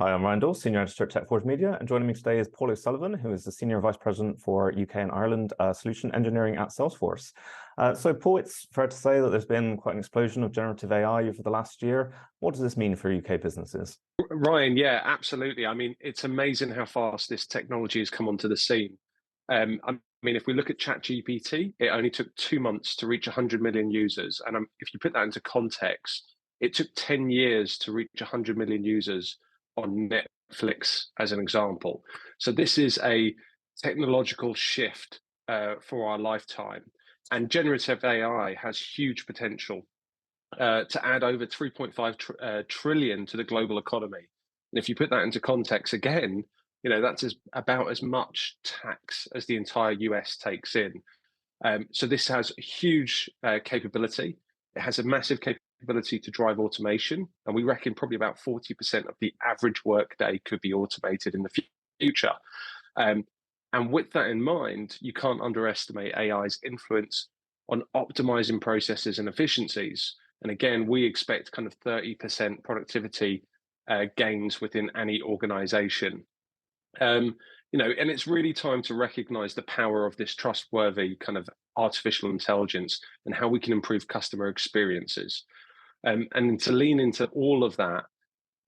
Hi, I'm Ryan Daws, Senior Editor at TechForge Media, and joining me today is Paul O'Sullivan, who is the Senior Vice President for UK and Ireland Solution Engineering at Salesforce. So, Paul, it's fair to say that there's been quite an explosion of generative AI over the last year. What does this mean for UK businesses? Ryan, yeah, absolutely. I mean, it's amazing how fast this technology has come onto the scene. I mean, if we look at ChatGPT, it only took 2 months to reach 100 million users. And if you put that into context, it took 10 years to reach 100 million users on Netflix, as an example. So this is a technological shift for our lifetime. And generative AI has huge potential to add over 3.5 trillion to the global economy. And if you put that into context again, that's about as much tax as the entire US takes in. So this has huge capability. It has a massive capability to drive automation. And we reckon probably about 40% of the average workday could be automated in the future. And with that in mind, you can't underestimate AI's influence on optimizing processes and efficiencies. And again, we expect kind of 30% productivity gains within any organization. And it's really time to recognize the power of this trustworthy kind of artificial intelligence and how we can improve customer experiences. And to lean into all of that,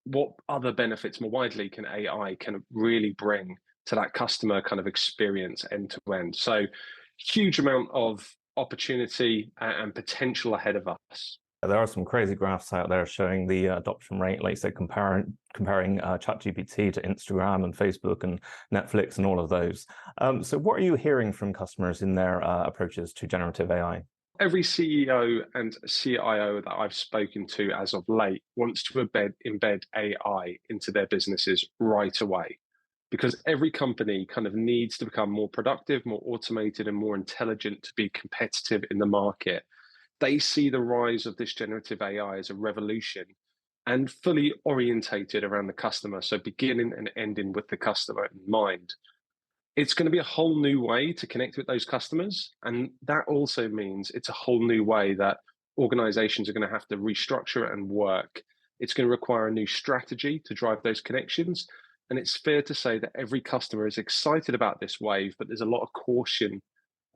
what other benefits more widely can AI kind of really bring to that customer kind of experience end to end? So huge amount of opportunity and potential ahead of us. There are some crazy graphs out there showing the adoption rate, like you said, comparing ChatGPT to Instagram and Facebook and Netflix and all of those. So what are you hearing from customers in their approaches to generative AI? Every CEO and CIO that I've spoken to as of late wants to embed AI into their businesses right away, because every company kind of needs to become more productive, more automated, and more intelligent to be competitive in the market. They see the rise of this generative AI as a revolution and fully orientated around the customer. So beginning and ending with the customer in mind. It's going to be a whole new way to connect with those customers. And that also means it's a whole new way that organizations are going to have to restructure and work. It's going to require a new strategy to drive those connections. And it's fair to say that every customer is excited about this wave, but there's a lot of caution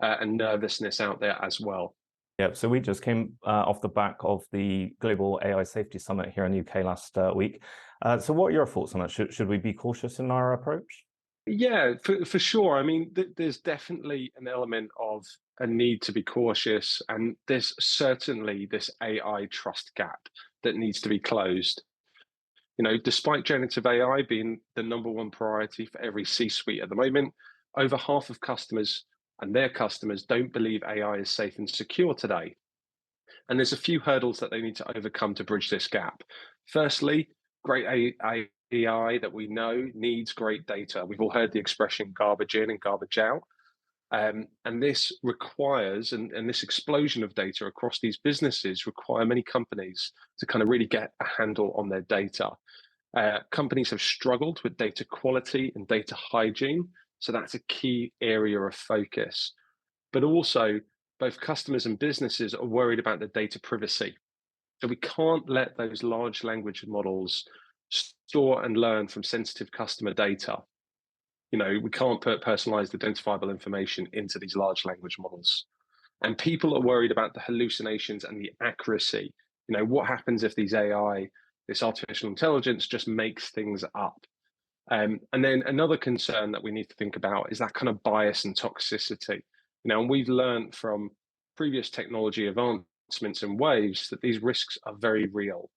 and nervousness out there as well. Yeah, so we just came off the back of the Global AI Safety Summit here in the UK last week. So what are your thoughts on it? Should we be cautious in our approach? Yeah, for sure. I mean, there's definitely an element of a need to be cautious, and there's certainly this AI trust gap that needs to be closed. Despite generative AI being the number one priority for every C-suite at the moment, over half of customers and their customers don't believe AI is safe and secure today. And there's a few hurdles that they need to overcome to bridge this gap. Firstly, great AI that we know needs great data. We've all heard the expression garbage in and garbage out. And this requires, and this explosion of data across these businesses require many companies to kind of really get a handle on their data. Companies have struggled with data quality and data hygiene. So that's a key area of focus. But also, both customers and businesses are worried about the data privacy. So we can't let those large language models store and learn from sensitive customer data. We can't put personalized identifiable information into these large language models. And people are worried about the hallucinations and the accuracy. What happens if this artificial intelligence just makes things up? And then another concern that we need to think about is that kind of bias and toxicity. And we've learned from previous technology advancements and waves that these risks are very real.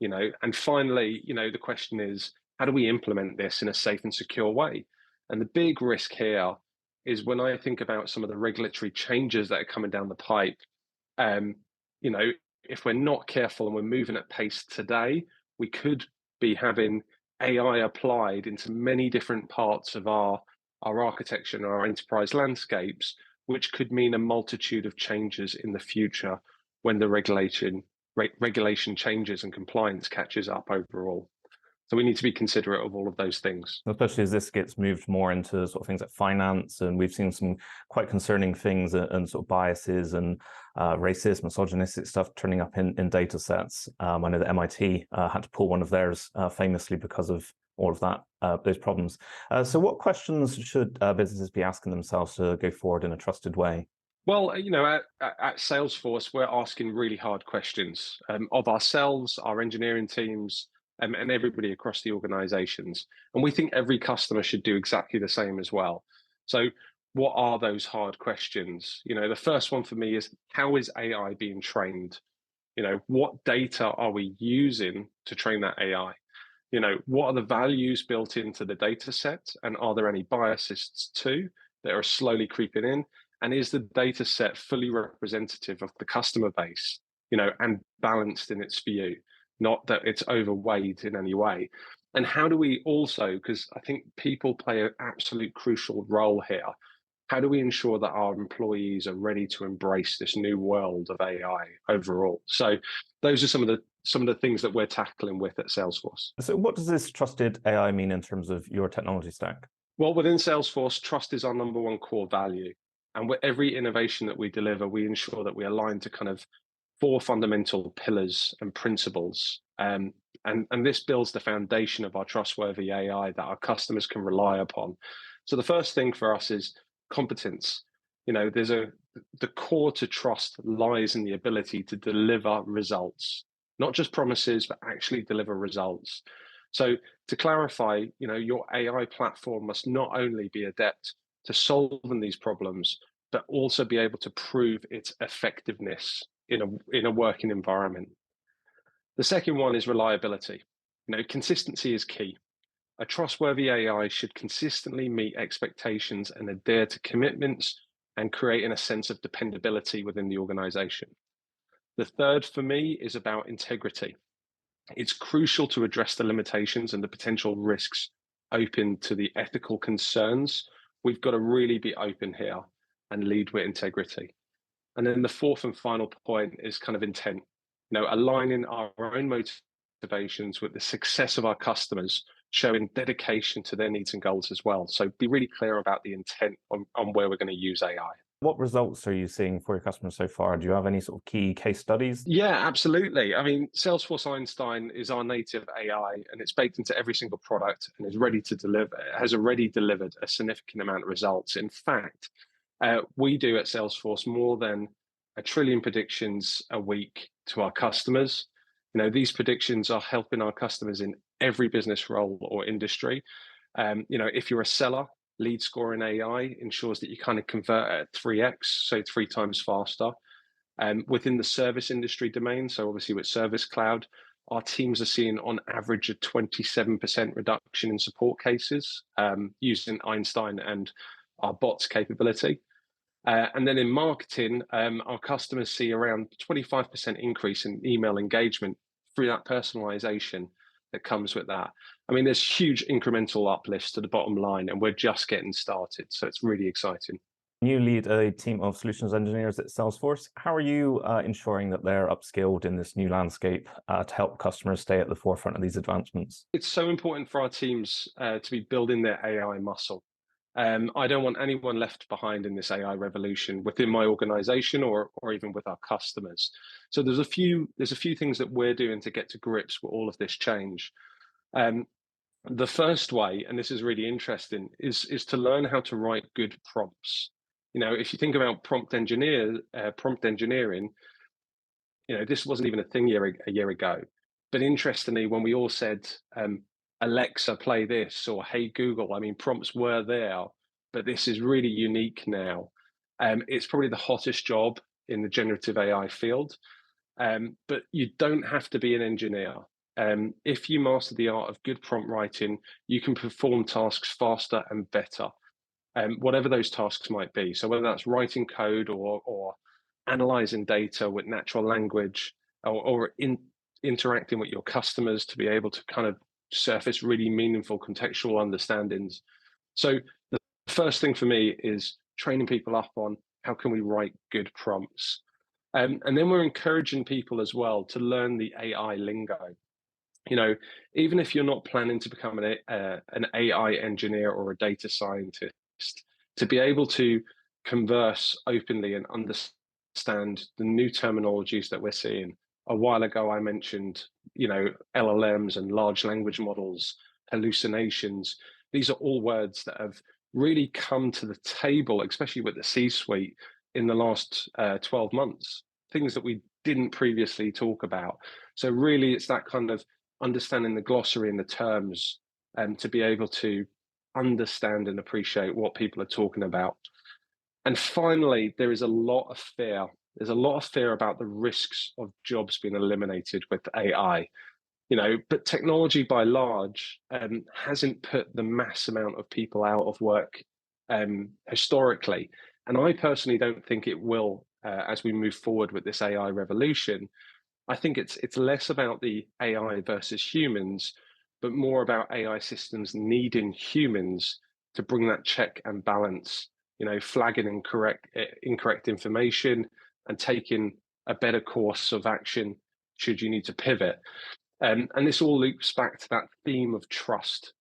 And finally, the question is, how do we implement this in a safe and secure way? And the big risk here is when I think about some of the regulatory changes that are coming down the pipe, if we're not careful and we're moving at pace today, we could be having AI applied into many different parts of our architecture and our enterprise landscapes, which could mean a multitude of changes in the future when the regulation changes and compliance catches up overall. So we need to be considerate of all of those things. Especially as this gets moved more into sort of things like finance, and we've seen some quite concerning things and sort of biases and racist, misogynistic stuff turning up in data sets. I know that MIT had to pull one of theirs famously because of all of that, those problems. So what questions should businesses be asking themselves to go forward in a trusted way? Well, at Salesforce, we're asking really hard questions of ourselves, our engineering teams, and everybody across the organizations. And we think every customer should do exactly the same as well. So, what are those hard questions? The first one for me is, how is AI being trained? What data are we using to train that AI? What are the values built into the data set? And are there any biases too that are slowly creeping in? And is the data set fully representative of the customer base, and balanced in its view, not that it's overweighed in any way? And how do we also, because I think people play an absolute crucial role here, how do we ensure that our employees are ready to embrace this new world of AI overall? So those are some of the things that we're tackling with at Salesforce. So what does this trusted AI mean in terms of your technology stack? Well, within Salesforce, trust is our number one core value. And with every innovation that we deliver, we ensure that we align to kind of four fundamental pillars and principles. And this builds the foundation of our trustworthy AI that our customers can rely upon. So the first thing for us is competence. The core to trust lies in the ability to deliver results, not just promises, but actually deliver results. So to clarify, your AI platform must not only be adept to solving these problems, but also be able to prove its effectiveness in a working environment. The second one is reliability. Consistency is key. A trustworthy AI should consistently meet expectations and adhere to commitments and creating a sense of dependability within the organization. The third for me is about integrity. It's crucial to address the limitations and the potential risks open to the ethical concerns. We've got to really be open here and lead with integrity. And then the fourth and final point is kind of intent, aligning our own motivations with the success of our customers, showing dedication to their needs and goals as well. So be really clear about the intent on where we're going to use AI. What results are you seeing for your customers so far? Do you have any sort of key case studies? Yeah, absolutely. I mean, Salesforce Einstein is our native AI, and it's baked into every single product and is ready to deliver. Has already delivered a significant amount of results. In fact, we do at Salesforce more than 1 trillion predictions a week to our customers. These predictions are helping our customers in every business role or industry. If you're a seller, lead scoring AI ensures that you kind of convert at 3x, so 3 times faster. Within the service industry domain, so obviously with Service Cloud, our teams are seeing on average a 27% reduction in support cases using Einstein and our bots capability. And then in marketing, our customers see around 25% increase in email engagement through that personalization that comes with that. I mean, there's huge incremental uplifts to the bottom line, and we're just getting started. So it's really exciting. You lead a team of solutions engineers at Salesforce. How are you ensuring that they're upskilled in this new landscape to help customers stay at the forefront of these advancements? It's so important for our teams to be building their AI muscle. I don't want anyone left behind in this AI revolution within my organization or even with our customers. So there's a few things that we're doing to get to grips with all of this change. The first way, and this is really interesting, is to learn how to write good prompts. If you think about prompt engineering, this wasn't even a thing a year ago. But interestingly, when we all said, Alexa, play this, or Hey Google, I mean, prompts were there, but this is really unique now. It's probably the hottest job in the generative AI field, but you don't have to be an engineer. If you master the art of good prompt writing, you can perform tasks faster and better, whatever those tasks might be. So whether that's writing code or analyzing data with natural language, or interacting with your customers to be able to kind of surface really meaningful contextual understandings. So the first thing for me is training people up on how can we write good prompts. And then we're encouraging people as well to learn the AI lingo. Even if you're not planning to become an AI engineer or a data scientist, to be able to converse openly and understand the new terminologies that we're seeing. A while ago, I mentioned, LLMs and large language models hallucinations. These are all words that have really come to the table, especially with the C-suite in the last 12 months, things that we didn't previously talk about. So really, it's that kind of understanding the glossary and the terms to be able to understand and appreciate what people are talking about. And finally, there is a lot of fear. There's a lot of fear about the risks of jobs being eliminated with AI. But technology by large hasn't put the mass amount of people out of work historically. And I personally don't think it will as we move forward with this AI revolution. I think it's less about the AI versus humans, but more about AI systems needing humans to bring that check and balance, flagging incorrect information and taking a better course of action should you need to pivot. And this all loops back to that theme of trust.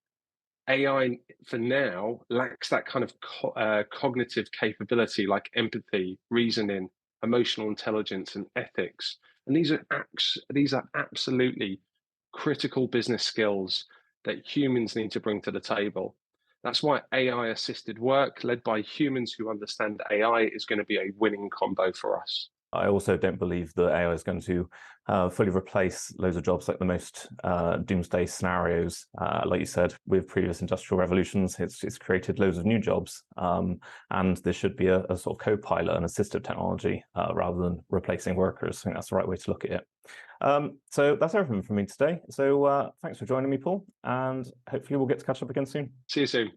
AI for now lacks that kind of cognitive capability like empathy, reasoning, emotional intelligence, and ethics. And these are absolutely critical business skills that humans need to bring to the table. That's why AI assisted work led by humans who understand AI is going to be a winning combo for us. I also don't believe that AI is going to fully replace loads of jobs like the most doomsday scenarios. Like you said, with previous industrial revolutions, it's created loads of new jobs. And there should be a sort of co-pilot and assistive technology rather than replacing workers. I think that's the right way to look at it. So that's everything from me today. So thanks for joining me, Paul, and hopefully we'll get to catch up again soon. See you soon.